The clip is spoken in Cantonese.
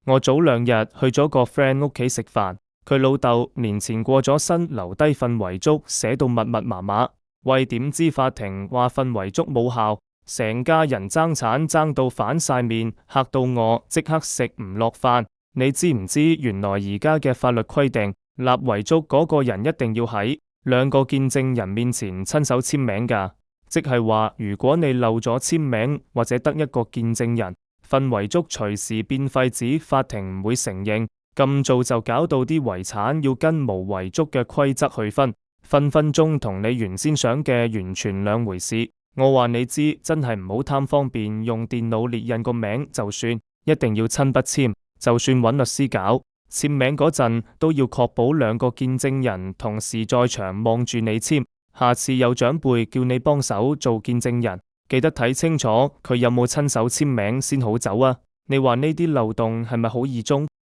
我早2日去咗個 friend 屋企食飯，佢老豆年前過咗身，留低份遺囑，寫到密密麻麻。喂，點知法庭話份遺囑冇效，成家人爭產爭到反晒面，嚇到我即刻食唔落飯。你知唔知原來而家嘅法律規定，立遺囑嗰個人一定要喺2個見證人面前親手簽名㗎？即係話如果你漏咗簽名或者得一個見證人，份遺囑隨時變廢紙，法庭唔會承認。咁做就搞到啲遺產要跟無遺囑嘅規則去分，分分鐘同你原先想嘅完全兩回事。我話你知，真係唔好貪方便，用電腦列印個名就算，一定要親筆簽。就算揾律師搞，簽名嗰陣都要確保2個見證人同時在場望住你簽。下次有長輩叫你幫手做見證人，記得睇清楚佢有冇親手簽名先好走啊！你話呢啲漏洞係咪好易中？